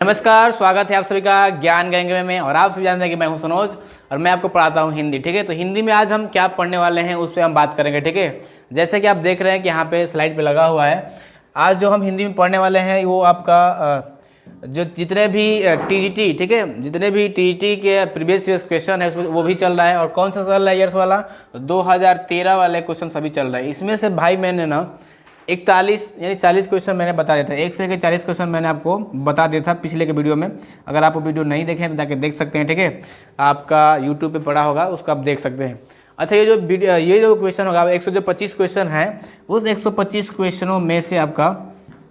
नमस्कार, स्वागत है आप सभी का ज्ञान गंगे में। और आप सभी जानते हैं कि मैं हूं सनोज और मैं आपको पढ़ाता हूं हिंदी। ठीक है, तो हिंदी में आज हम क्या पढ़ने वाले हैं उस पर हम बात करेंगे। ठीक है, जैसे कि आप देख रहे हैं कि यहाँ पे स्लाइड पे लगा हुआ है। आज जो हम हिंदी में पढ़ने वाले हैं वो आपका जो जितने भी टीजीटी, ठीक है, जितने भी टीजीटी के प्रीवियस ईयर क्वेश्चन है वो भी चल रहा है। और कौन सा चल रहा है ईयर्स वाला? 2013 वाले क्वेश्चन सभी चल रहे हैं। इसमें से भाई मैंने ना 41 यानी 40 क्वेश्चन मैंने बता दिया था। 1 से लेकर 40 क्वेश्चन मैंने आपको बता दिया था पिछले के वीडियो में। अगर आप वो वीडियो नहीं देखें तो जाके देख सकते हैं। ठीक है, आपका यूट्यूब पे पड़ा होगा, उसको आप देख सकते हैं। अच्छा, ये जो क्वेश्चन होगा 125 क्वेश्चन है, उस 125 क्वेश्चनों में से आपका,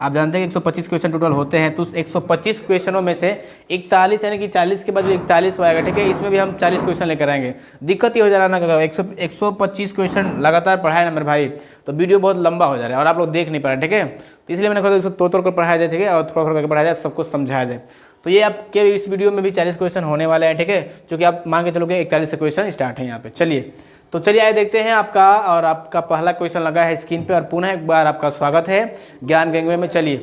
आप जानते हैं कि 125 क्वेश्चन टोटल होते हैं, तो उस 125 क्वेश्चनों में से 41 यानी कि 40 के बाद जो 41 आएगा, ठीक है, इसमें भी हम 40 क्वेश्चन लेकर आएंगे। दिक्कत ये हो जा रहा है ना, 125 क्वेश्चन लगातार पढ़ाए ना मेरे भाई, तो वीडियो बहुत लंबा हो जा रहा है और आप लोग देख नहीं पा रहे। ठीक है, तो इसलिए मैंने कहा इसको तोड़ कर पढ़ाया जाए, ठीक है, और थोड़ा थोड़ा करके पढ़ाया जाए, सबको समझाया जाए। तो ये आपके इस वीडियो में भी 40 क्वेश्चन होने वाले हैं। ठीक है, क्योंकि आप मान के चलोगे 41 से क्वेश्चन स्टार्ट है यहाँ पे। चलिए आइए देखते हैं आपका पहला क्वेश्चन लगा है स्क्रीन पे। और पुनः एक बार आपका स्वागत है ज्ञान गंगे में। चलिए,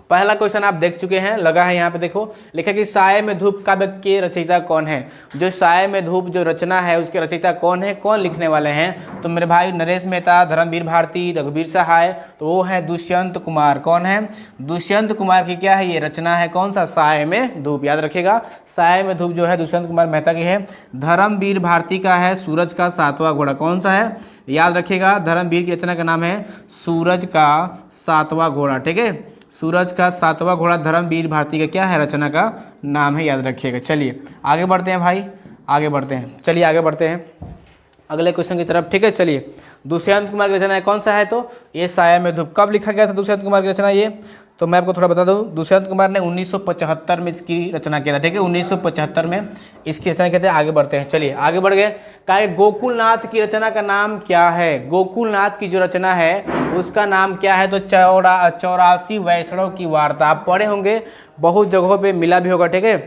पहला क्वेश्चन आप देख चुके हैं, लगा है यहाँ पे, देखो लिखा कि साये में धूप काव्य के रचयिता कौन है। जो साये में धूप जो रचना है उसके रचयिता कौन है, कौन लिखने वाले हैं? तो मेरे भाई नरेश मेहता, धर्मवीर भारती, रघुवीर सहाय, तो वो है दुष्यंत कुमार। कौन है? दुष्यंत कुमार की क्या है ये रचना है, कौन सा? साये में धूप। याद रखिएगा, साये में धूप जो है दुष्यंत कुमार मेहता की है। धर्मवीर भारती का है सूरज का सातवां घोड़ा। कौन सा है? याद रखिएगा, धर्मवीर की रचना का नाम है सूरज का सातवां घोड़ा। ठीक है, सूरज का सातवां घोड़ा धर्मवीर भारती का क्या है, रचना का नाम है, याद रखिएगा। चलिए आगे बढ़ते हैं भाई, आगे बढ़ते हैं। चलिए आगे बढ़ते हैं अगले क्वेश्चन की तरफ। ठीक है, चलिए, दुष्यंत कुमार की रचना है, कौन सा है? तो ये साया में धूप। कब लिखा गया था दुष्यंत कुमार की रचना ये? तो मैं आपको थोड़ा बता दूं, दुष्यंत कुमार ने 1975 में इसकी रचना किया था। ठीक है, 1975 में इसकी रचना किया था। आगे बढ़ते हैं, चलिए आगे बढ़ गए। कहा गोकुलनाथ की रचना का नाम क्या है? गोकुलनाथ की जो रचना है उसका नाम क्या है? तो 84 वैष्णव की वार्ता। आप पढ़े होंगे, बहुत जगहों पे मिला भी होगा। ठीक है,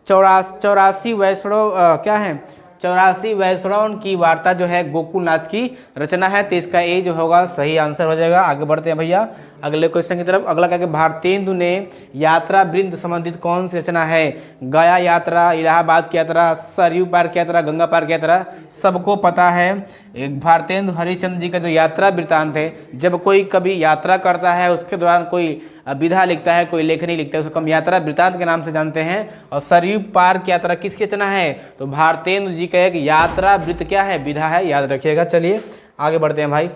84 वैष्णव क्या है? 84 वैष्णव की वार्ता जो है गोकुलनाथ की रचना है। तो इसका ए जो होगा सही आंसर हो जाएगा। आगे बढ़ते हैं भैया अगले क्वेश्चन की तरफ। अगला क्या कि भारतेंदु ने यात्रा वृंद संबंधित कौन सी रचना है? गया यात्रा, इलाहाबाद की यात्रा, सरयू पार की यात्रा, गंगा पार की यात्रा, सबको पता है। भारतेंदु हरिश्चंद्र जी का जो यात्रा वृत्तांत है, जब कोई कभी यात्रा करता है उसके दौरान कोई विधा लिखता है, कोई लेखनी लिखता है, उसको हम यात्रा वृत्तांत के नाम से जानते हैं। और सरयू पार की यात्रा किसकी रचना है? तो भारतेंदु जी का एक यात्रा वृत्त क्या है, विधा है, याद रखिएगा। चलिए आगे बढ़ते हैं भाई।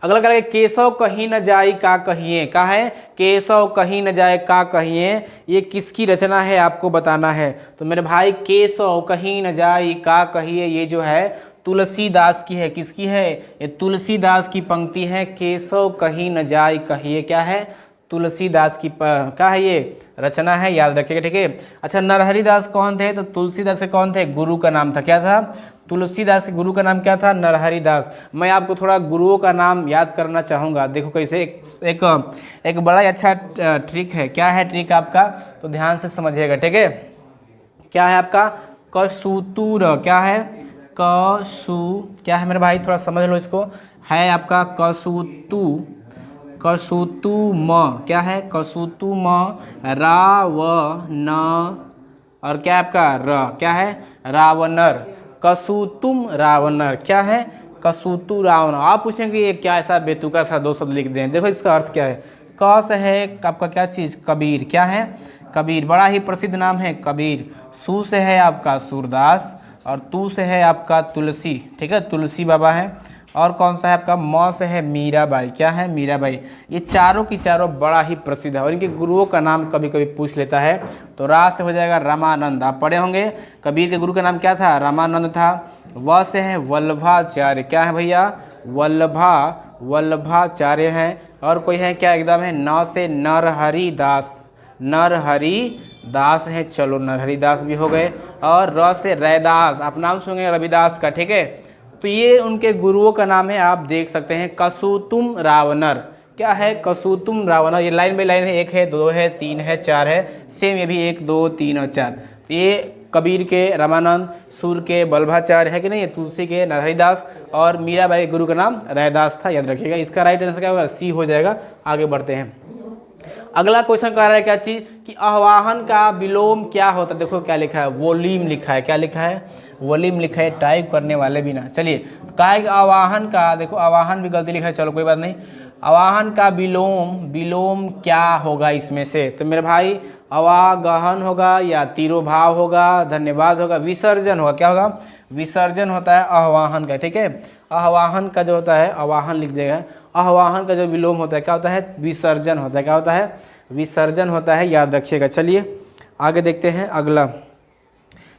अगला करेंगे केशव कहीं न जाई का कहिए। का है? केशव कहीं न जाए का कहिए, ये किसकी रचना है आपको बताना है। तो मेरे भाई केशव कहीं न जाई का कहिए ये जो है तुलसीदास की है। किसकी है? ये तुलसीदास की पंक्ति है। केशव कहीं न जाई कहिए क्या है? तुलसीदास की क्या है ये रचना है, याद रखिएगा। ठीक है, अच्छा, नरहरि दास कौन थे? तो तुलसीदास के कौन थे? गुरु का नाम था। क्या था? तुलसीदास के गुरु का नाम क्या था? नरहरि दास। मैं आपको थोड़ा गुरुओं का नाम याद करना चाहूँगा। देखो कैसे, एक बड़ा ही अच्छा ट्रिक है। क्या है ट्रिक आपका? तो ध्यान से समझिएगा। ठीक है, क्या है आपका? कसूतुर। क्या है? क्या है मेरे भाई, थोड़ा समझ लो इसको। है आपका कसूतुम। क्या है? कसूतुम रावण। और क्या है आपका? क्या है? रावणर। कसूतुम रावणर। क्या है? कसूतु रावण। आप पूछेंगे ये क्या ऐसा बेतुका सा दो शब्द लिख दें। देखो इसका अर्थ क्या है। क से है आपका क्या चीज़? कबीर। क्या है? कबीर, बड़ा ही प्रसिद्ध नाम है कबीर। सु से है आपका सूरदास और तू से है आपका तुलसी। ठीक है, तुलसी बाबा है। और कौन सा है आपका? म से है मीराबाई। क्या है? मीराबाई। ये चारों की चारों बड़ा ही प्रसिद्ध है और इनके गुरुओं का नाम कभी कभी पूछ लेता है। तो रा से हो जाएगा रामानंद। आप पढ़े होंगे कबीर के गुरु का नाम क्या था? रामानंद था। व से है वल्लभाचार्य। क्या है भैया? वल्लभाचार्य है। और कोई है क्या एकदम है? न से नरहरि दास। नरहरि दास है, चलो नरहरि दास भी हो गए। और र से रैदास, आप नाम सुनेंगे रविदास का। ठीक है, तो ये उनके गुरुओं का नाम है, आप देख सकते हैं। कसूतुम रावणर। क्या है? कसूतुम रावणर। ये लाइन बाई लाइन है, 1 है, 2 है, 3 है, 4 है। सेम ये भी 1, 2, 3 और 4। तो ये कबीर के रामानंद, सूर के वल्लभाचार्य है कि नहीं, तुलसी के नरहरिदास और मीराबाई के गुरु का नाम रैदास था, याद रखिएगा। इसका राइट आंसर क्या होगा? सी हो जाएगा। आगे बढ़ते हैं अगला क्वेश्चन कह रहा है क्या चीज कि आह्वान का विलोम क्या होता है। देखो क्या लिखा है, वॉल्यूम लिखा है। क्या लिखा है, वॉल्यूम लिखा है, टाइप करने वाले भी ना। चलिए तो कहा है कि आवाहन का, देखो आवाहन भी गलती लिखा है, चलो कोई बात नहीं। आवाहन का विलोम, विलोम क्या होगा इसमें से, तो मेरे भाई अवागहन होगा या तिरोभाव होगा, धन्यवाद होगा, विसर्जन होगा। क्या होगा, विसर्जन होता है आह्वान का, ठीक है। आह्वान का जो होता है, आवाहन लिख देगा, आह्वान का जो विलोम होता है क्या होता है, विसर्जन होता है। क्या होता है, विसर्जन होता है, याद रखिएगा। चलिए आगे देखते हैं अगला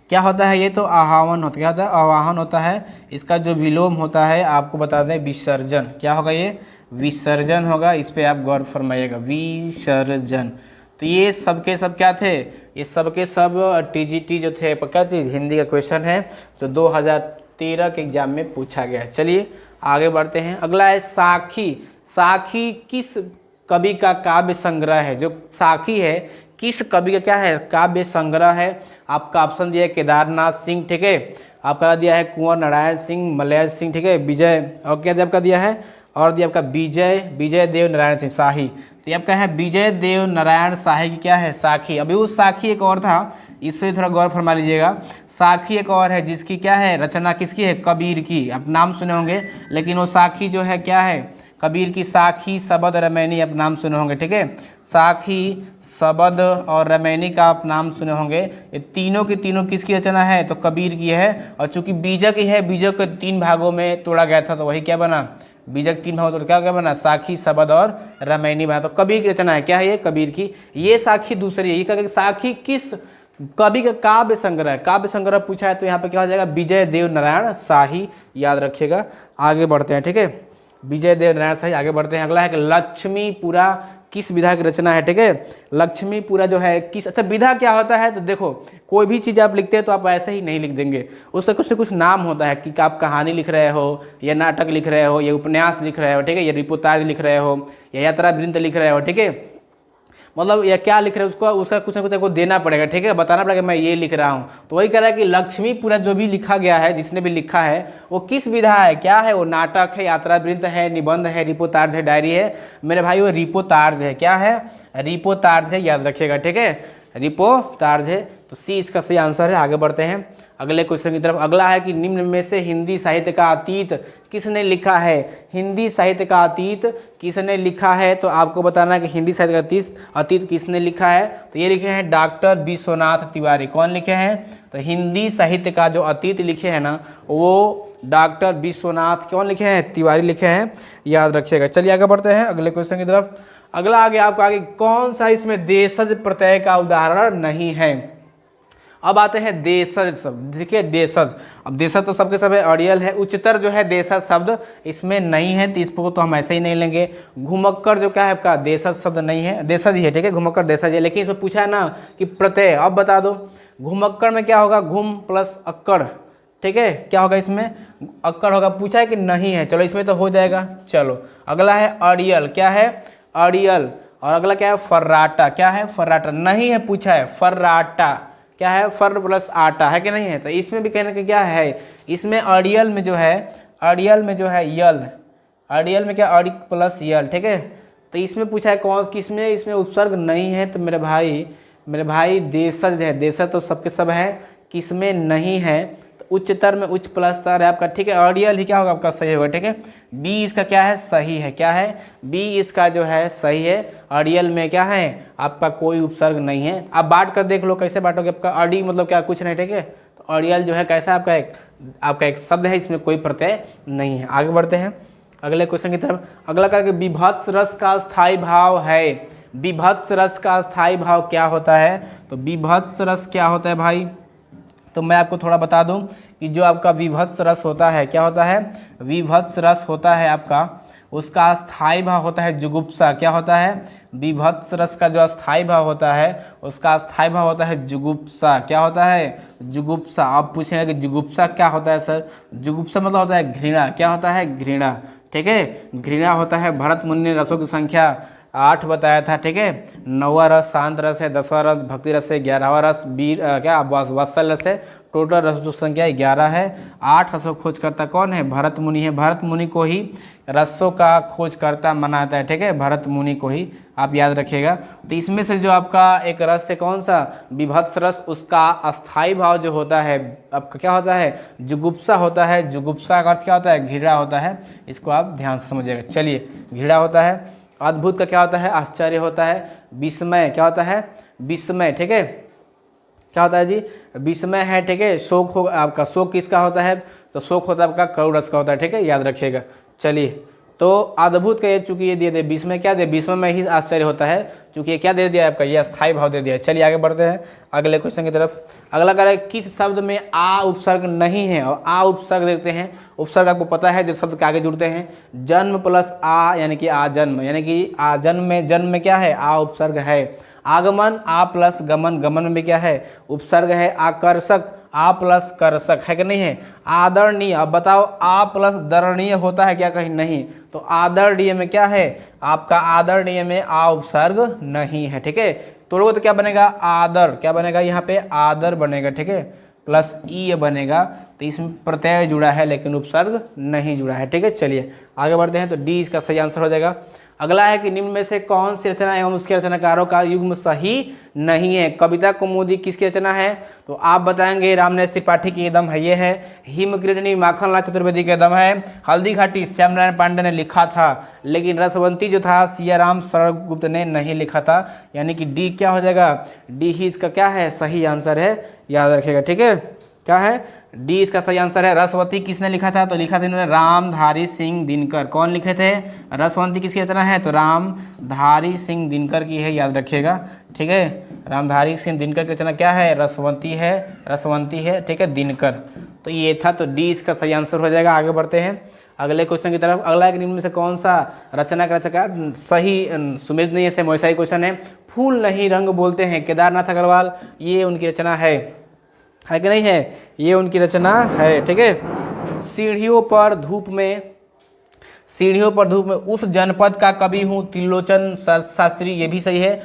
क्या होता है। ये तो आह्वान होता है, क्या होता है, आह्वान होता है। इसका जो विलोम होता है आपको बता दें, विसर्जन। क्या होगा, ये विसर्जन होगा। इस पर आप गौर फरमाइएगा, विसर्जन। तो ये सबके सब क्या थे, ये सबके सब टीजीटी जो थे, पक्का चीज़ हिंदी का क्वेश्चन है जो 2013 के एग्जाम में पूछा गया। चलिए आगे बढ़ते हैं। अगला है साखी। साखी किस कवि का काव्य संग्रह है। जो साखी है किस कवि का क्या है, काव्य संग्रह है। आपका ऑप्शन दिया है केदारनाथ सिंह, ठीक है। आपका दिया है कुंवर नारायण सिंह, मलय सिंह, ठीक है, विजय, और क्या आपका दिया है, और दिया आपका विजय देव नारायण सिंह शाही। तो ये आपका है विजय देव नारायण शाही की क्या है, साखी। अभी उस साखी एक और था, इस पर थोड़ा गौर फरमा लीजिएगा। साखी एक और है जिसकी क्या है, रचना किसकी है, कबीर की। आप नाम सुने होंगे, लेकिन वो साखी जो है क्या है, कबीर की। साखी, शबद, रमैनी आप नाम सुने होंगे, ठीक है। साखी, शबद और रमैनी का आप नाम सुने होंगे। ये तीनों की तीनों किसकी रचना है, तो कबीर की है। और चूंकि बीजक ही है, बीजक को 3 भागों में तोड़ा गया था, तो वही क्या बना, बीजक 3 भागों तो क्या बना, साखी, शबद और रमैनी बना। तो कबीर की रचना है, क्या है ये, कबीर की। ये साखी दूसरी है। ये क्या, साखी किस कवि का काव्य संग्रह है, काव्य संग्रह पूछा है तो यहाँ पे क्या हो जाएगा, विजय देव नारायण शाही, याद रखिएगा। आगे बढ़ते हैं, ठीक है, विजय देव नारायण शाही। आगे बढ़ते हैं। अगला है कि लक्ष्मीपुरा किस विधा की रचना है, ठीक है। लक्ष्मीपुरा जो है किस, अच्छा विधा क्या होता है, तो देखो कोई भी चीज़ आप लिखते हैं तो आप ऐसे ही नहीं लिख देंगे, उसका कुछ न कुछ नाम होता है कि आप कहानी लिख रहे हो, या नाटक लिख रहे हो, या उपन्यास लिख रहे हो, ठीक है, या रिपोर्टाज लिख रहे हो, या यात्रा वृत्त लिख रहे हो, ठीक है। मतलब या क्या लिख रहे हैं उसको, उसका कुछ ना कुछ आपको देना पड़ेगा, ठीक है, बताना पड़ेगा मैं ये लिख रहा हूँ। तो वही कह रहा है कि लक्ष्मीपुरा जो भी लिखा गया है, जिसने भी लिखा है वो किस विधा है, क्या है वो, नाटक है, यात्रा वृत्त है, निबंध है, रिपोर्टाज है, डायरी है। मेरे भाई वो रिपोर्टाज है। क्या है, रिपोर्टाज है, याद रखिएगा, ठीक है, रिपोर्टाज है। तो सी इसका सही आंसर है। आगे बढ़ते हैं अगले क्वेश्चन की तरफ। अगला है कि निम्न में से हिंदी साहित्य का अतीत किसने लिखा है। हिंदी साहित्य का अतीत किसने लिखा है, तो आपको बताना है कि हिंदी साहित्य का अतीत किसने लिखा है। तो ये लिखे हैं डॉक्टर विश्वनाथ तिवारी। कौन लिखे हैं, तो हिंदी साहित्य का जो अतीत लिखे हैं ना, वो डॉक्टर विश्वनाथ कौन लिखे हैं, तिवारी लिखे हैं, याद रखिएगा। चलिए आगे बढ़ते हैं अगले क्वेश्चन की तरफ। अगला आगे आपका आगे कौन सा इसमें देशज प्रत्यय का उदाहरण नहीं है। अब आते हैं देशज शब्द। देखिए देशज, अब देशज तो सबके सब है, अड़ियल है, उच्चतर जो है देशज शब्द इसमें नहीं है, तो इसको तो हम ऐसे ही नहीं लेंगे। घुमक्कर जो क्या है आपका, देशज शब्द नहीं है, देशज ही है, ठीक है, घुमक्कर देशज है। लेकिन इसमें पूछा है ना कि प्रत्यय, अब बता दो घुमक्कर में क्या होगा, घुम प्लस अक्कड़, ठीक है, क्या होगा इसमें, अक्कड़ होगा। पूछा है कि नहीं है, चलो इसमें तो हो जाएगा। चलो अगला है अड़ियल। क्या है, अड़ियल। और अगला क्या है, फर्राटा। क्या है, फर्राटा। नहीं है, पूछा है फर्राटा। क्या है, फर प्लस आटा है कि नहीं है। तो इसमें भी कहने का क्या है, इसमें अड़ियल में जो है, अड़ियल में जो है यल, अड़ियल में क्या, अड़ी प्लस यल, ठीक है। तो इसमें पूछा है कौन किसमें, इसमें उपसर्ग नहीं है। तो मेरे भाई देशज है, देशज तो सबके सब है, किसमें नहीं है, तो उच्चतर में उच्च प्लस तर है आपका, ठीक है। अड़ियल ही क्या होगा आपका, सही होगा, ठीक है। बी इसका क्या है, सही है। क्या है, बी इसका जो है सही है। अड़ियल में क्या है आपका, कोई उपसर्ग नहीं है। आप बांट कर देख लो कैसे बांटोगे, आपका अड़ी मतलब क्या, कुछ नहीं, ठीक है। तो अड़ियल जो है कैसा आपका एक शब्द है, इसमें कोई प्रत्यय नहीं है। आगे बढ़ते हैं अगले क्वेश्चन की तरफ। अगला करके विभत्स रस का स्थायी भाव है। विभत्स रस का स्थायी भाव क्या होता है, तो विभत्स रस क्या होता है भाई, तो मैं आपको थोड़ा बता दूं कि जो आपका विभत्स रस होता है, क्या होता है, विभत्स रस होता है आपका, उसका स्थायी भाव होता है जुगुप्सा। क्या होता है, विभत्स रस का जो स्थायी भाव होता है उसका स्थायी भाव होता है जुगुप्सा। क्या होता है, जुगुप्सा। आप पूछेंगे कि जुगुप्सा क्या होता है सर, जुगुप्सा मतलब होता है घृणा। क्या होता है, घृणा, ठीक है, घृणा होता है। भरत मुनि ने रसों की संख्या 8 बताया था, ठीक है। 9वां रस शांत रस है, 10वां रस भक्ति रस है, 11वां रस वीर क्या वात्सल रस है। टोटल रस जो संख्या 11 है। 8 रसों खोजकर्ता कौन है? भरत मुनि है। भरत मुनि को ही रसों का खोजकर्ता माना जाता है, ठीक है, भरत मुनि को ही, आप याद रखिएगा। तो इसमें से जो आपका एक रस है कौन सा? विभत्स रस, उसका अस्थाई भाव जो होता है आपका क्या होता है? जुगुप्सा होता है। जुगुप्सा का अर्थ क्या होता है? घृणा होता है। इसको आप ध्यान से समझिएगा। चलिए, घृणा होता है। अद्भुत का क्या होता है? आश्चर्य होता है। विस्मय क्या होता है? विस्मय, ठीक है, क्या होता है जी? विस्मय है, ठीक है। शोक हो आपका, शोक किसका होता है? तो शोक होता है आपका करुण रस का होता है, ठीक है, याद रखिएगा। चलिए, तो अद्भुत का ये चूंकि ये दिए थे, विस्मय क्या दे? विस्मय में ही आश्चर्य होता है, चूंकि ये क्या दे दिया आपका? ये अस्थाई भाव दे दिया। चलिए आगे बढ़ते हैं अगले क्वेश्चन की तरफ। अगला कह रहा है किस शब्द में आ उपसर्ग नहीं है? और आ उपसर्ग देखते हैं। उपसर्ग आपको पता है जो शब्द के आगे जुड़ते हैं, जन्म प्लस आ यानी कि आ जन्म, यानी कि आ जन्म में क्या है? आ उपसर्ग है। आगमन आ प्लस गमन, गमन में भी क्या है? उपसर्ग है। आकर्षक आ प्लस कर्षक है कि नहीं है? आदरणीय, अब बताओ आ प्लस दरणीय होता है क्या? कहीं नहीं। तो आदरणीय में क्या है? आपका आदरणीय में आ उपसर्ग नहीं है, ठीक है। तो क्या बनेगा? आदर, क्या बनेगा यहाँ पे? आदर बनेगा, ठीक है, प्लस ई बनेगा। तो इसमें प्रत्यय जुड़ा है लेकिन उपसर्ग नहीं जुड़ा है, ठीक है। चलिए आगे बढ़ते हैं। तो डी इसका सही आंसर हो जाएगा। अगला है कि निम्न में से कौन सी रचना एवं उसके रचनाकारों का युग्म सही नहीं है? कविता कुमुदी किसकी रचना है? तो आप बताएंगे रामनाथ त्रिपाठी की एकदम है, ये है। हिमकृतनी माखनलाल चतुर्वेदी का एकदम है। हल्दी घाटी श्यामनारायण पांडे ने लिखा था, लेकिन रसवंती जो था सियाराम शरणगुप्त ने नहीं लिखा था, यानी कि डी क्या हो जाएगा? डी ही इसका क्या है? सही आंसर है, याद रखिएगा, ठीक है। क्या है? डी इसका सही आंसर है। रसवंती किसने लिखा था? तो लिखा था इन्होंने रामधारी सिंह दिनकर। कौन लिखे थे? रसवंती किसकी रचना है? तो रामधारी सिंह दिनकर की है, याद रखिएगा, ठीक है। रामधारी सिंह दिनकर की रचना क्या है? रसवंती है, रसवंती है, ठीक है, दिनकर। तो ये था, तो डी इसका सही आंसर हो जाएगा। आगे बढ़ते हैं अगले क्वेश्चन की तरफ। अगला एक निम्न में से कौन सा रचना का रचनाकार सही सुमित नहीं है? वैसा ही क्वेश्चन है। फूल नहीं रंग बोलते हैं, केदारनाथ अग्रवाल, ये उनकी रचना है कि नहीं है? ये उनकी रचना है, ठीक है। सीढ़ियों पर धूप में उस जनपद का कवि हूँ त्रिलोचन शास्त्री, ये भी सही है।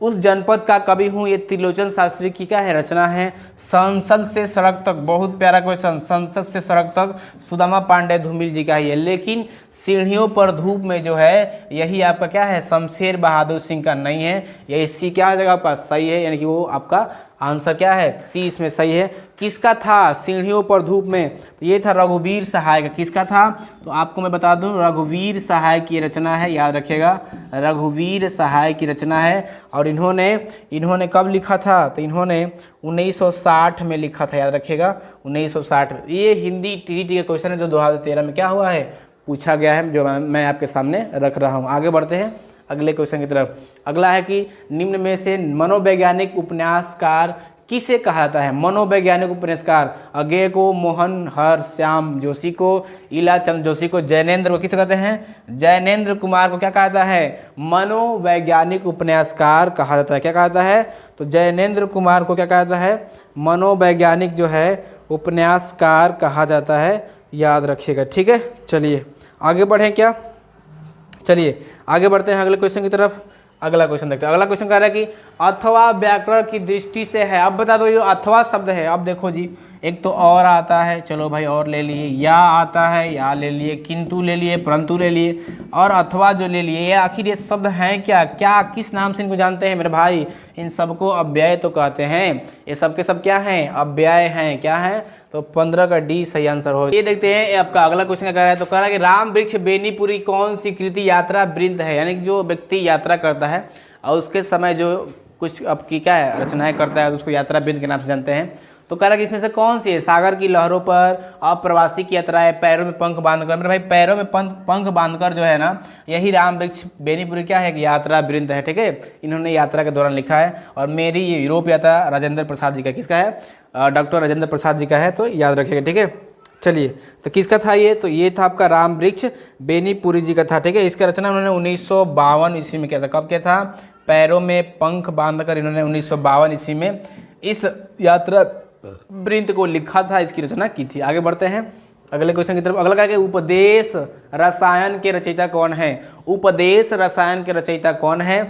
उस जनपद का कवि हूँ, ये त्रिलोचन शास्त्री की क्या है? रचना है। संसद से सड़क तक, बहुत प्यारा क्वेश्चन, संसद से सड़क तक सुदामा पांडे धूमिल जी का ही है। लेकिन सीढ़ियों पर धूप में जो है, यही आपका क्या है? शमशेर बहादुर सिंह का नहीं है। ये सी क्या जगह पर सही है, यानी कि वो आपका आंसर क्या है? सी इसमें सही है। किसका था सीढ़ियों पर धूप में? तो ये था रघुवीर सहाय का। किसका था? तो आपको मैं बता दूं, रघुवीर सहाय की रचना है, याद रखिएगा, रघुवीर सहाय की रचना है। और इन्होंने कब लिखा था? तो इन्होंने 1960 में लिखा था, याद रखिएगा, 1960। ये हिंदी टीईटी का क्वेश्चन है जो 2013 में क्या हुआ है? पूछा गया है, जो मैं आपके सामने रख रहा हूँ। आगे बढ़ते हैं अगले क्वेश्चन की तरफ। अगला है कि निम्न में से मनोवैज्ञानिक उपन्यासकार किसे कहा जाता है? मनोवैज्ञानिक उपन्यासकार अज्ञेय को, मोहन हर श्याम जोशी को, इला चंद्र जोशी को, जैनेन्द्र को किसे कहते हैं? जैनेन्द्र कुमार को क्या कहा जाता है? मनोवैज्ञानिक उपन्यासकार कहा जाता है। क्या कहा जाता है? तो जैनेन्द्र कुमार को क्या कहा जाता है? मनोवैज्ञानिक जो है उपन्यासकार कहा जाता है, याद रखिएगा, ठीक है। चलिए आगे बढ़ें क्या? चलिए आगे बढ़ते हैं अगले क्वेश्चन की तरफ। अगला क्वेश्चन देखते हैं। अगला क्वेश्चन कह रहा है कि अथवा व्याकरण की दृष्टि से है। अब बता दो, ये अथवा शब्द है। अब देखो जी, एक तो और आता है, चलो भाई और ले लिए, या आता है, या ले लिए, किंतु ले लिए, परंतु ले लिए, और अथवा जो ले लिए, ये आखिर ये शब्द हैं क्या? क्या किस नाम से इनको जानते हैं मेरे भाई? इन सबको अव्यय तो कहते हैं। ये सब के सब क्या हैं? अव्यय हैं। क्या है? तो 15 का डी सही आंसर हो। ये देखते हैं आपका अगला क्वेश्चन क्या कह रहा है। तो कह रहा है कि राम वृक्ष बेनीपुरी कौन सी कृति यात्रा वृंद है? यानी कि जो व्यक्ति यात्रा करता है और उसके समय जो कुछ आपकी क्या है रचनाएं करता है, उसको यात्रा वृंद के नाम से जानते हैं। तो कह रहा है कि इसमें से कौन सी है? सागर की लहरों पर, अप्रवासी की यात्राएं, पैरों में पंख बांधकर। मेरे भाई पैरों में पंख बांधकर जो है ना, यही राम वृक्ष बेनीपुरी क्या है? कि यात्रा वृंद है, ठीक है। इन्होंने यात्रा के दौरान लिखा है। और मेरी ये यूरोप यात्रा राजेंद्र प्रसाद जी का, किसका है? डॉक्टर राजेंद्र प्रसाद जी का है, तो याद रखिएगा, ठीक है। चलिए, तो किसका था ये? तो ये था आपका राम वृक्ष बेनीपुरी जी का था, ठीक है। इसका रचना उन्होंने 1952 ईस्वी में किया था। कब किया था? पैरों में पंख बांधकर इन्होंने 1952 ईस्वी में इस यात्रा वृंद को लिखा था, इसकी रचना की थी। आगे बढ़ते हैं अगले क्वेश्चन की तरफ। अगला क्या है, उपदेश रसायन के रचयिता कौन है? उपदेश रसायन के रचयिता कौन है?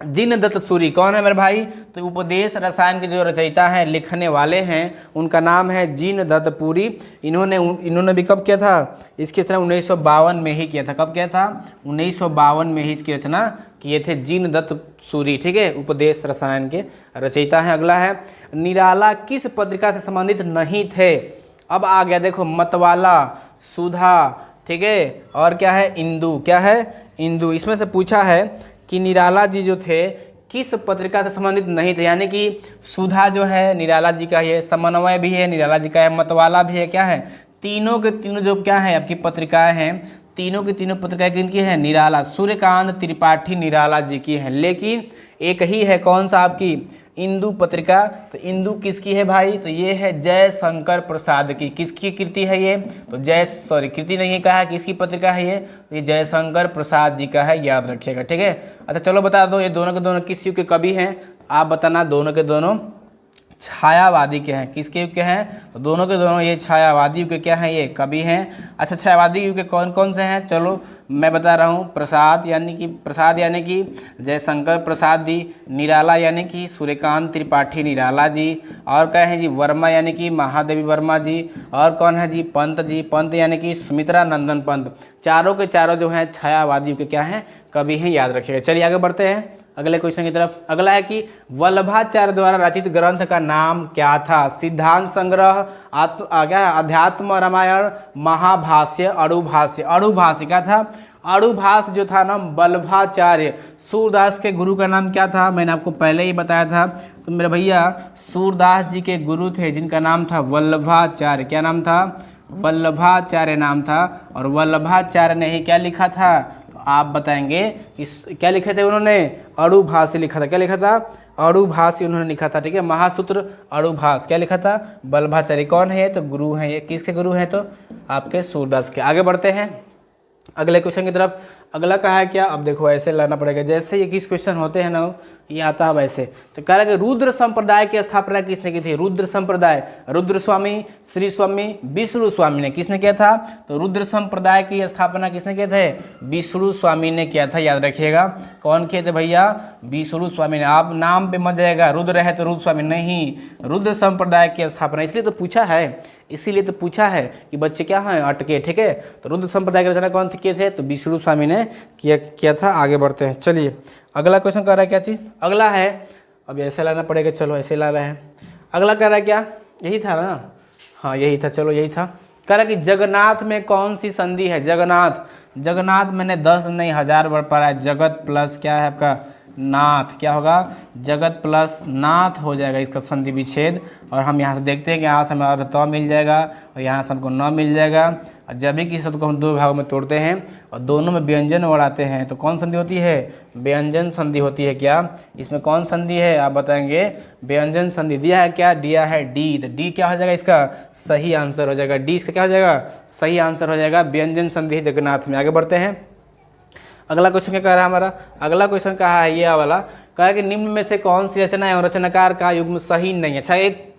जिनदत्त सूरी। कौन है मेरे भाई? तो उपदेश रसायन के जो रचयिता हैं, लिखने वाले हैं, उनका नाम है जिनदत्त पुरी। इन्होंने भी कब किया था इसकी रचना? 1952 में ही किया था। कब किया था? 1952 में ही इसकी रचना किए थे जिनदत्त सूरी। ठीक है, उपदेश रसायन के रचयिता हैं। अगला है, निराला किस पत्रिका से संबंधित नहीं थे? अब आ गया देखो, मतवाला, सुधा, ठीक है, और क्या है, इंदु। क्या है? इंदु। इसमें से पूछा है कि निराला जी जो थे किस पत्रिका से संबंधित नहीं थे, यानी कि सुधा जो है निराला जी का ही है, समन्वय भी है निराला जी का है, मतवाला भी है, क्या है, तीनों के तीनों जो क्या है आपकी पत्रिकाएं हैं, तीनों की तीनों पत्रिकाएं किनकी है? निराला, सूर्यकांत त्रिपाठी निराला जी की है। लेकिन एक ही है, कौन सा आपकी? इंदु पत्रिका। तो इंदु किसकी है भाई? तो ये है जयशंकर प्रसाद की। किसकी कृति है ये? तो कृति नहीं कहा, किसकी पत्रिका है ये? तो ये जयशंकर प्रसाद जी का है, याद रखिएगा। ठीक है, अच्छा चलो बता दो, ये दोनों के दोनों किस युग के कवि हैं? आप बताना। दोनों के दोनों छायावादी के हैं। किसके युग के हैं? तो दोनों के दोनों ये छायावादी युग के क्या हैं? ये कवि हैं। अच्छा, छायावादी युग के कौन कौन से हैं? चलो मैं बता रहा हूँ। प्रसाद यानी कि जयशंकर प्रसाद जी, निराला यानी कि सूर्यकांत त्रिपाठी निराला जी, और क्या है जी? वर्मा यानी कि महादेवी वर्मा जी, और कौन है जी? पंत जी। पंत यानी कि सुमित्रा नंदन पंत। चारों के चारों जो हैं छायावादी युग के क्या हैं? कवि हैं, याद रखिएगा। चलिए आगे बढ़ते हैं अगले क्वेश्चन की तरफ। अगला है कि वल्लभाचार्य द्वारा रचित ग्रंथ का नाम क्या था? सिद्धांत संग्रह, अध्यात्म रामायण, महाभाष्य, अणुभाष्य। अणुभाष्य क्या था? अणुभाष्य जो था ना, वल्लभाचार्य सूरदास के गुरु का नाम क्या था? मैंने आपको पहले ही बताया था। तो मेरे भैया सूरदास जी के गुरु थे जिनका नाम था वल्लभाचार्य। क्या नाम था? वल्लभाचार्य नाम था। और वल्लभाचार्य ने ही क्या लिखा था? आप बताएंगे कि क्या लिखे थे उन्होंने? अणुभाष्य लिखा था। क्या लिखा था? अणुभाष्य उन्होंने लिखा था। ठीक है, महासूत्र अणुभाष्य क्या लिखा था? वल्लभाचार्य। कौन है? तो गुरु हैं ये। किसके गुरु हैं? तो आपके सूरदास के। आगे बढ़ते हैं अगले क्वेश्चन की तरफ। अगला कहा है क्या? अब देखो ऐसे लाना पड़ेगा, जैसे ये किस क्वेश्चन होते हैं ना, ये आता है वैसे। तो कह रहा है कि रुद्र संप्रदाय की स्थापना किसने की थी? रुद्र संप्रदाय, रुद्र स्वामी, श्री स्वामी, विष्णु स्वामी ने। किसने किया था? तो रुद्र संप्रदाय की स्थापना किसने किए थे? विष्णु स्वामी ने किया था, याद रखिएगा। कौन किए थे भैया? विष्णु स्वामी ने। आप नाम पे मत जाएगा, रुद्र है तो रुद्र स्वामी नहीं, रुद्र संप्रदाय की स्थापना। इसीलिए तो पूछा है कि बच्चे क्या हैं अटके। ठीक है, तो रुद्र संप्रदाय की रचना कौन किए थे? तो विष्णु स्वामी ने किया था। आगे बढ़ते हैं। चलिए अगला क्वेश्चन कर रहा है क्या चीज़? अगला है, अब ऐसे लाना पड़ेगा, चलो ऐसे ला रहे हैं। अगला कह रहा है क्या? यही था ना? हाँ यही था, चलो यही था। कह रहा है कि जगन्नाथ में कौन सी संधि है? जगन्नाथ मैंने 10 नहीं 1000 बार पढ़ा है। जगत प्लस क्या है आपका? नाथ। क्या होगा? जगत प्लस नाथ हो जाएगा इसका संधि विच्छेद। और हम यहाँ से देखते हैं कि यहाँ से हमें त मिल जाएगा और यहाँ से हमको न मिल जाएगा। और जब भी किसी शब्द को हम दो भागों में तोड़ते हैं और दोनों में व्यंजन बढ़ाते हैं तो कौन संधि होती है? व्यंजन संधि होती है। क्या इसमें कौन संधि है? आप बताएंगे। व्यंजन संधि दिया है क्या? दिया है डी। तो डी क्या हो जाएगा? इसका सही आंसर हो जाएगा। डी इसका क्या हो जाएगा? सही आंसर हो जाएगा। व्यंजन संधि है जगन्नाथ में। आगे बढ़ते हैं। अगला क्वेश्चन क्या कह रहा है हमारा? अगला क्वेश्चन कहा है ये वाला, कहा है कि निम्न में से कौन सी रचना एवं रचनाकार का युग्म सही नहीं है? अच्छा, एक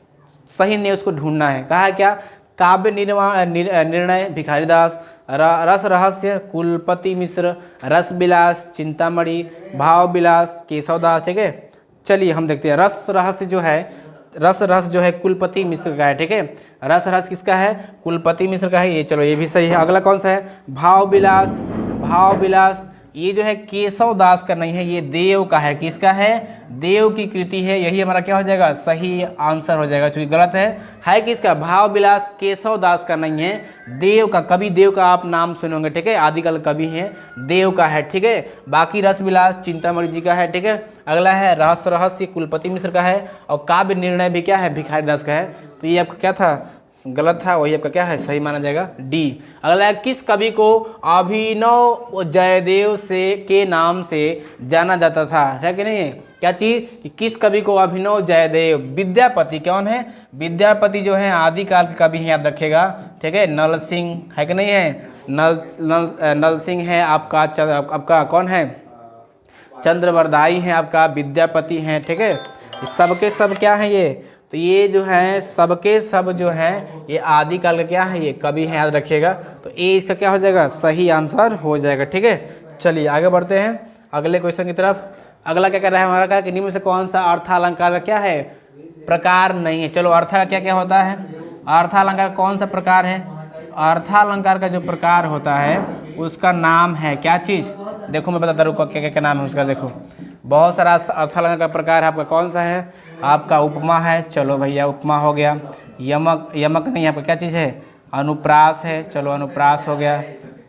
सही नहीं, उसको ढूंढना है। कहा है क्या? काव्य निर्णय भिखारीदास, रस रहस्य कुलपति मिश्र, रस विलास चिंतामणि, भाव विलास केशवदास। ठीक है, चलिए हम देखते हैं। रस रहस्य जो है कुलपति मिश्र का है। ठीक है, रस रहस्य किसका है? कुलपति मिश्र का है ये। चलो ये भी सही है। अगला कौन सा है? भाव विलास ये जो है केशव दास का नहीं है, ये देव का है। किसका है? देव की कृति है। यही हमारा क्या हो जाएगा? सही आंसर हो जाएगा, क्योंकि गलत है किसका? भाव विलास केशव दास का नहीं है, देव का। कवि देव का आप नाम सुनोगे। ठीक है, आदिकाल कवि हैं, देव का है। ठीक है, बाकी रस विलास चिंतामणि जी का है। ठीक है, अगला है रस रहस्य कुलपति मिश्र का है, और काव्य निर्णय भी क्या है? भिखारीदास का है। तो ये आपका क्या था? गलत था। वही आपका क्या है? सही माना जाएगा, डी। अगला है किस कवि को अभिनव जयदेव के नाम से जाना जाता था? है कि नहीं? क्या चीज? किस कवि को अभिनव जयदेव? विद्यापति। कौन है? विद्यापति जो है आदिकाल के कवि हैं, याद रखेगा। ठीक है, नल सिंह है कि नहीं है? नल सिंह है आपका कौन है? चंद्रवरदाई है आपका, विद्यापति हैं। ठीक है, सबके सब क्या है ये? तो ये जो है सबके सब जो हैं ये आदिकाल का क्या है, ये कवि है, याद रखिएगा। तो ए इसका क्या हो जाएगा, सही आंसर हो जाएगा। ठीक है, चलिए आगे बढ़ते हैं अगले क्वेश्चन की तरफ। अगला क्या कर रहा है हमारा, क्या कि निम्न में से कौन सा अर्थालंकार का क्या है, प्रकार नहीं है। चलो अर्थ का क्या क्या होता है, अर्थालंकार का कौन सा प्रकार है, अर्थालंकार का जो प्रकार होता है उसका नाम है क्या चीज़, देखो मैं बताता हूँ क्या क्या नाम है उसका। देखो बहुत सारा अर्थालंकार का प्रकार है, आपका कौन सा है, आपका उपमा है, चलो भैया उपमा हो गया। यमक, यमक नहीं, आपका क्या चीज़ है, अनुप्रास है, चलो अनुप्रास हो गया।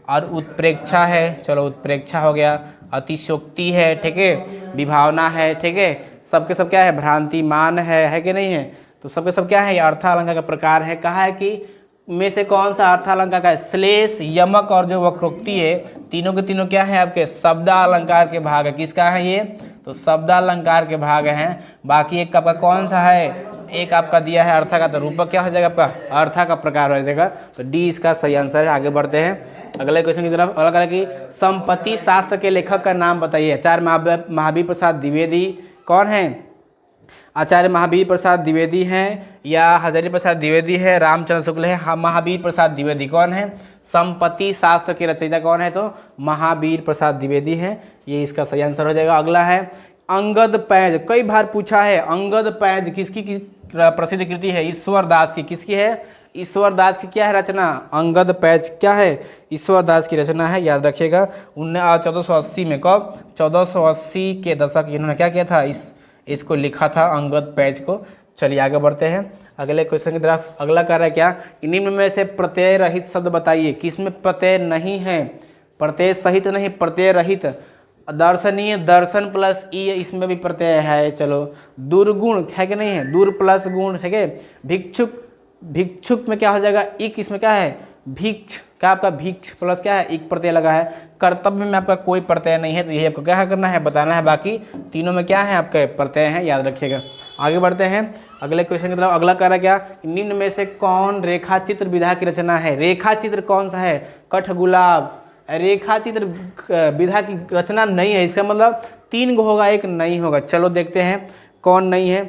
और उत्प्रेक्षा है, चलो उत्प्रेक्षा हो गया। अतिशोक्ति है, ठीक है, विभावना है, ठीक है, सबके सब क्या है, भ्रांतिमान है कि नहीं है। तो सबके सब क्या है, ये अर्थालंकार का प्रकार है। कहा है कि में से कौन सा अर्थालंकार का है, श्लेष, यमक और जो वक्रोक्ति है, तीनों के तीनों क्या है आपके शब्दालंकार के भाग है। किसका है ये, तो शब्दालंकार के भाग हैं। बाकी एक आपका कौन सा है, एक आपका दिया है अर्था का, तो रूपक क्या हो जाएगा आपका, अर्था का प्रकार हो जाएगा। तो डी इसका सही आंसर है। आगे बढ़ते हैं अगले क्वेश्चन की तरफ। अगला करें कि संपत्ति शास्त्र के लेखक का नाम बताइए। आचार्य महावीर प्रसाद द्विवेदी कौन है, आचार्य महावीर प्रसाद द्विवेदी हैं या हजारी प्रसाद द्विवेदी है, रामचंद्र शुक्ल है। महावीर प्रसाद द्विवेदी कौन है, संपत्ति शास्त्र के रचयिता कौन है, तो महावीर प्रसाद द्विवेदी है, ये इसका सही आंसर हो जाएगा। अगला है अंगद पैज, कई बार पूछा है, अंगद पैज किसकी प्रसिद्ध कृति है, ईश्वर दास की, किसकी है, ईश्वर दास की क्या है रचना, अंगद पैज क्या है, ईश्वर दास की रचना है, याद रखिएगा। 1480 में, कब, 1480 के दशक इन्होंने क्या किया था, इसको लिखा था अंगद पैज को। चलिए आगे बढ़ते हैं अगले क्वेश्चन की तरफ। अगला कह रहा है क्या, निम्न में से प्रत्यय रहित शब्द बताइए। किसमें प्रत्यय नहीं है, प्रत्यय सहित नहीं, प्रत्यय रहित। दर्शनीय, दर्शन प्लस ई, इसमें भी प्रत्यय है। चलो दुर्गुण है कि नहीं है, दूर प्लस गुण, ठीक है। भिक्षुक, भिक्षुक में क्या हो जाएगा, इक, इसमें क्या है, भिक्ष, क्या आपका भिक्ष प्लस क्या है, एक प्रत्यय लगा है। कर्तव्य में आपका कोई प्रत्यय नहीं है, तो यही आपको क्या करना है, बताना है। बाकी तीनों में क्या है, आपके प्रत्यय हैं, याद रखिएगा। आगे बढ़ते हैं अगले क्वेश्चन की तरफ। अगला कह रहा है क्या, निम्न में से कौन रेखा चित्र विधा की रचना है। रेखा चित्र कौन सा है, कठ गुलाब। रेखा चित्र विधा की रचना नहीं है, इसका मतलब 3 गो होगा, एक नहीं होगा। चलो देखते हैं कौन नहीं है,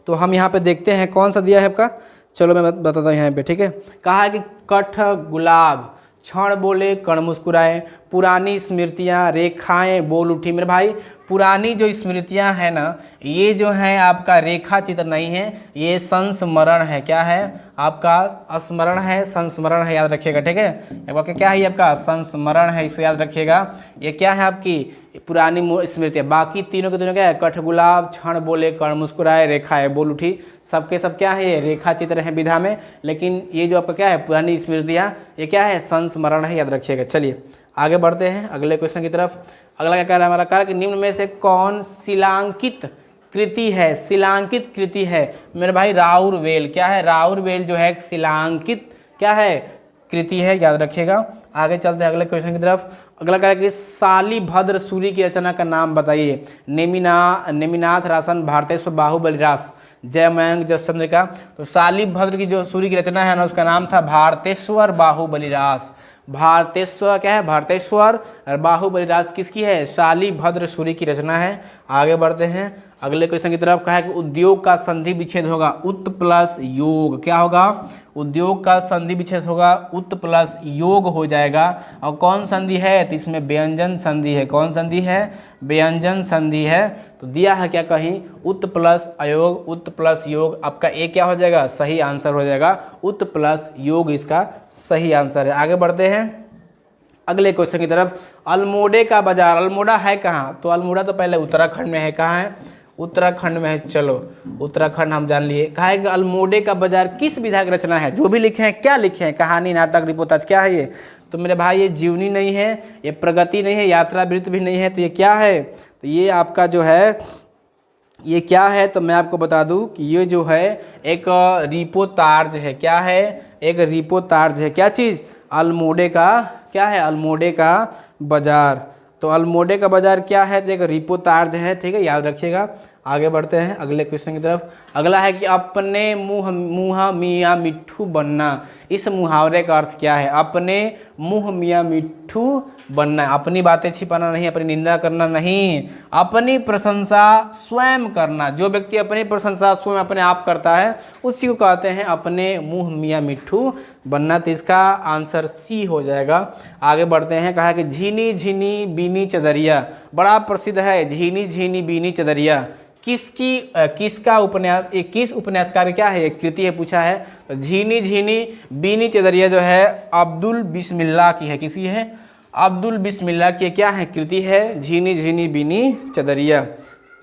तो हम यहाँ पे देखते हैं कौन सा दिया है आपका। चलो मैं बताता हूँ यहाँ पे, ठीक है। कहा है कि कठ गुलाब, क्षण बोले कण मुस्कुराए, पुरानी स्मृतियाँ रेखाएं बोल उठी। मेरे भाई पुरानी जो स्मृतियाँ हैं ना, ये जो है आपका रेखा चित्र नहीं है, ये संस्मरण है। क्या है आपका, स्मरण है, संस्मरण है, याद रखिएगा, ठीक है। एक क्या है आपका, संस्मरण है, इसको याद रखिएगा। ये क्या है आपकी पुरानी स्मृतियाँ। बाकी तीनों के तीनों क्या है, कठ गुलाब, क्षण बोले कण मुस्कुराए, रेखाएं बोल उठी, सबके सब क्या है, ये रेखा चित्र है विधा में। लेकिन ये जो आपका क्या है पुरानी स्मृतियाँ, ये क्या है, संस्मरण है, याद रखिएगा। चलिए आगे बढ़ते हैं अगले क्वेश्चन की तरफ। अगला क्या कह रहा है हमारा, कार्य कि निम्न में से कौन शिलांकित कृति है, शिलांकित कृति है। मेरे भाई राउरवेल, क्या है, राउरवेल जो है शिलांकित क्या है, कृति है, याद रखिएगा। आगे चलते हैं अगले क्वेश्चन की तरफ। अगला क्या है कि शालिभद्र सूरी की रचना का नाम बताइए। नेमिनाथ रासन, भारतेश्वर, बाहुबली रास, जयमयंक, जसचंद्र का। तो शालिभद्र की जो सूरी की रचना है ना, उसका नाम था भारतेश्वर बाहुबली रास। भारतेश्वर क्या है, भारतेश्वर और बाहुबली रास किसकी है, शालिभद्र सूरी की रचना है। आगे बढ़ते हैं अगले क्वेश्चन की तरफ। कहा है कि उद्योग का संधि विच्छेद होगा उत प्लस योग, क्या होगा, उद्योग का संधि विच्छेद होगा उत प्लस योग हो जाएगा। और कौन संधि है, तो इसमें व्यंजन संधि है। कौन संधि है, व्यंजन संधि है। तो दिया है क्या कहीं, उत प्लस अयोग, उत प्लस योग, आपका ए क्या हो जाएगा, सही आंसर हो जाएगा। उत प्लस योग इसका सही आंसर है। आगे बढ़ते हैं अगले क्वेश्चन की तरफ। अल्मोड़े का बाजार, अल्मोड़ा है कहाँ, तो अल्मोड़ा तो पहले उत्तराखंड में है। कहाँ है, उत्तराखंड में है। चलो उत्तराखंड हम जान लिए। कहा है कि अल्मोड़े का बाजार किस विधा की रचना है। जो भी लिखे हैं, क्या लिखे हैं, कहानी, नाटक, रिपोर्टाज, क्या है ये, तो मेरे भाई ये जीवनी नहीं है, ये प्रगति नहीं है, यात्रा वृत्त भी नहीं है, तो ये क्या है, तो ये आपका जो है, ये क्या है, तो मैं आपको बता दूं कि ये जो है एक रिपोर्टाज है। क्या है, एक रिपोर्टाज है। क्या चीज़, अल्मोड़े का क्या है, अल्मोड़े का बाजार। तो अल्मोड़े का बाजार क्या है, तो एक रिपोर्टाज है, ठीक है, याद रखिएगा। आगे बढ़ते हैं अगले क्वेश्चन की तरफ। अगला है कि अपने मुँह मियाँ मिट्ठू बनना, इस मुहावरे का अर्थ क्या है। अपने मुँह मियाँ मिट्ठू बनना है। अपनी बातें छिपाना नहीं, अपनी निंदा करना नहीं, अपनी प्रशंसा स्वयं करना। जो व्यक्ति अपनी प्रशंसा स्वयं अपने आप करता है उसी को कहते हैं अपने मुँह मियाँ मिट्ठू बनना। तो इसका आंसर सी हो जाएगा। आगे बढ़ते हैं। कहा कि झीनी झीनी बीनी चदरिया, बड़ा प्रसिद्ध है झीनी झीनी बीनी चदरिया। किसका उपन्यास, एक किस उपन्यासकार क्या है, एक कृति है पूछा है। तो झीनी झीनी बीनी चदरिया जो है अब्दुल बिस्मिल्लाह की है। किसी है? अब्दुल बिस्मिल्लाह की क्या है, कृति है झीनी झीनी बीनी चदरिया।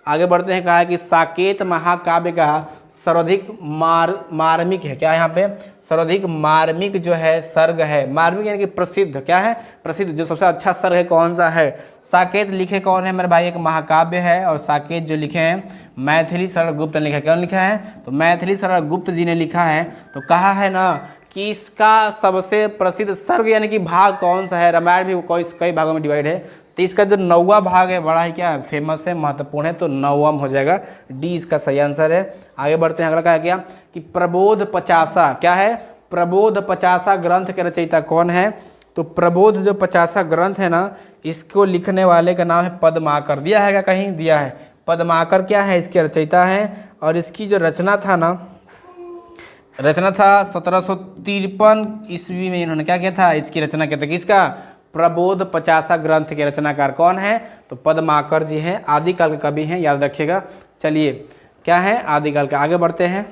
आगे बढ़ते हैं। कहा है कि साकेत महाकाव्य का सर्वाधिक मार्मिक है। क्या है यहाँ पे? सर्वाधिक मार्मिक जो है सर्ग है। मार्मिक यानी कि प्रसिद्ध, क्या है? प्रसिद्ध। जो सबसे अच्छा सर्ग है कौन सा है? साकेत लिखे कौन है मेरे भाई? एक महाकाव्य है। और साकेत जो लिखे हैं मैथिली शरण गुप्त ने लिखा है। कौन लिखा है? तो मैथिली शरण गुप्त जी ने लिखा है। तो कहा है ना कि इसका सबसे प्रसिद्ध सर्ग यानी कि भाग कौन सा है? रामायण भी कई भागों में डिवाइड है। तो इसका जो 9वां भाग है बड़ा ही क्या फेमस है, महत्वपूर्ण है। तो 9वां हो जाएगा, डी इसका सही आंसर है। आगे बढ़ते हैं। अगला क्या है क्या कि प्रबोध 50, क्या है? प्रबोध 50 ग्रंथ के रचयिता कौन है? तो प्रबोध जो 50 ग्रंथ है ना, इसको लिखने वाले का नाम है पद्माकर। दिया है क्या? कहीं दिया है। पद्माकर क्या है? इसके रचयिता है। और इसकी जो रचना था ना, रचना था 1753 ईस्वी में इन्होंने क्या किया था? इसकी रचना किया था। किसका? प्रबोध 50 ग्रंथ के रचनाकार कौन है? तो पद्माकर जी हैं। आदिकाल के कवि हैं, याद रखिएगा। चलिए क्या है? आदिकाल का। आगे बढ़ते हैं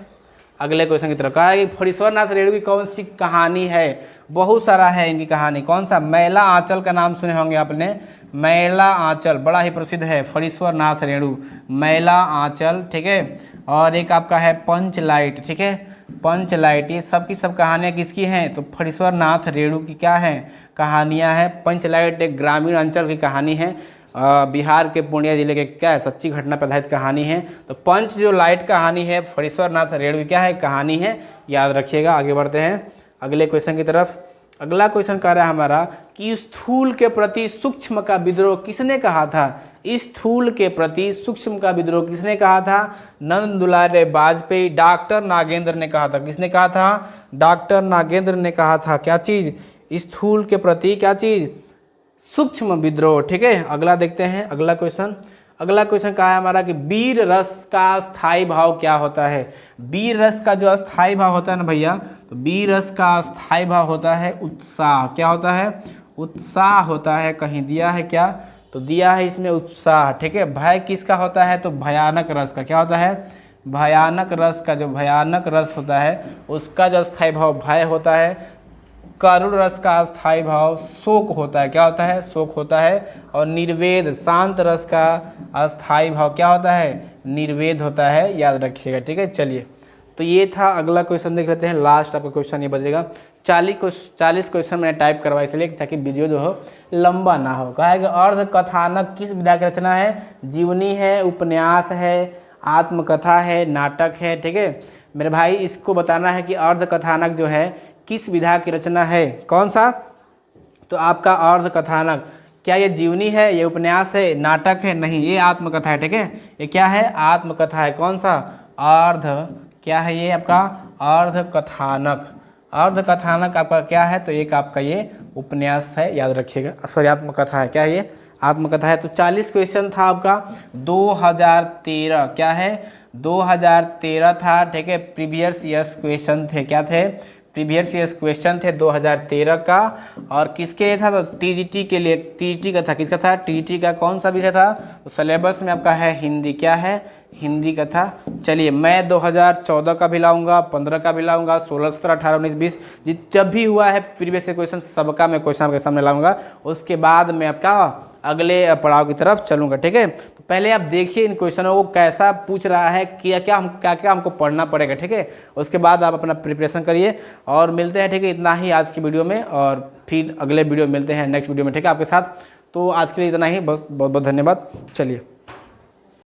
अगले क्वेश्चन की तरफ। कहा है कि फणीश्वरनाथ रेणु की कौन सी कहानी है? बहुत सारा है इनकी कहानी। कौन सा? मैला आंचल का नाम सुने होंगे आपने। मैला आंचल बड़ा ही प्रसिद्ध है। फणीश्वरनाथ रेणु, मैला आंचल, ठीक है। और एक आपका है पंचलाइट, ठीक है। पंचलाइट, ये सब की सब कहानियाँ किसकी हैं? तो फणीश्वरनाथ रेणु की क्या है? कहानियाँ हैं। पंचलाइट एक ग्रामीण अंचल की कहानी है, बिहार के पूर्णिया जिले के क्या है सच्ची घटना पर आधारित कहानी है। तो पंच जो लाइट कहानी है फणीश्वरनाथ रेणु की क्या है? कहानी है, याद रखिएगा। आगे बढ़ते हैं अगले क्वेश्चन की तरफ। अगला क्वेश्चन कह रहा है हमारा कि स्थूल के प्रति सूक्ष्म का विद्रोह किसने कहा था? स्थूल के प्रति सूक्ष्म का विद्रोह किसने कहा था? नंद दुलारे वाजपेयी, डॉक्टर नागेंद्र ने कहा था। किसने कहा था? डॉक्टर नागेंद्र ने कहा था। क्या चीज़? स्थूल के प्रति क्या चीज़? सूक्ष्म विद्रोह, ठीक है। अगला देखते हैं अगला क्वेश्चन। अगला क्वेश्चन कहा है हमारा कि वीर रस का स्थायी भाव क्या होता है? वीर रस का जो स्थायी भाव होता है ना भैया, तो वीर रस का स्थायी भाव होता है उत्साह। क्या होता है? उत्साह होता है। कहीं दिया है क्या? तो दिया है इसमें उत्साह, ठीक है। भय किसका होता है? तो भयानक रस का। क्या होता है? भयानक रस का। जो भयानक रस होता है उसका जो स्थायी भाव भय होता है। करुण रस का स्थायी भाव शोक होता है। क्या होता है? शोक होता है। और निर्वेद शांत रस का स्थायी भाव क्या होता है? निर्वेद होता है, याद रखिएगा, ठीक है। चलिए तो ये था। अगला क्वेश्चन देख लेते हैं। लास्ट आपका क्वेश्चन ये बचेगा। 40 क्वेश्चन मैंने टाइप करवा इसलिए ताकि वीडियो जो हो लंबा ना हो। कहा है कि अर्ध कथानक किस विधा की रचना है? जीवनी है, उपन्यास है, आत्मकथा है, नाटक है, ठीक है मेरे भाई। इसको बताना है कि अर्ध कथानक जो है किस विधा की रचना है? कौन सा? तो आपका अर्ध कथानक क्या ये जीवनी है, ये उपन्यास है, नाटक है? नहीं, ये आत्मकथा है, ठीक है। ये क्या है? आत्मकथा है। कौन सा? अर्ध क्या है ये आपका? अर्ध कथानक। अर्ध कथानक आपका क्या है? तो एक आपका ये उपन्यास है, याद रखिएगा। सॉरी, आत्मकथा है। क्या है ये? आत्मकथा है। तो 40 क्वेश्चन था आपका 2013। क्या है? 2013 था, ठीक है। प्रीवियस ईयर्स क्वेश्चन थे। क्या थे? प्रीवियस ईयर्स क्वेश्चन थे 2013 का। और किसके लिए था? तो टीजीटी के लिए। टीजीटी का था। किसका था? टीजीटी का। कौन सा विषय था? तो सिलेबस में आपका है हिंदी। क्या है? हिंदी का था। चलिए मैं 2014 का भी लाऊंगा, 15 का भी लाऊंगा, 16, 17, 18, 19, 20 जब भी हुआ है प्रीवियस क्वेश्चन सबका मैं क्वेश्चन आपके सामने लाऊंगा। उसके बाद मैं आपका अगले पड़ाव की तरफ चलूंगा, ठीक है। तो पहले आप देखिए इन क्वेश्चनों को कैसा पूछ रहा है, क्या क्या हमको पढ़ना पड़ेगा, ठीक है। उसके बाद आप अपना प्रिपरेशन करिए और मिलते हैं, ठीक है। इतना ही आज की वीडियो में, और फिर अगले वीडियो मिलते हैं नेक्स्ट वीडियो में, ठीक है आपके साथ। तो आज के लिए इतना ही, बस बहुत बहुत धन्यवाद। चलिए।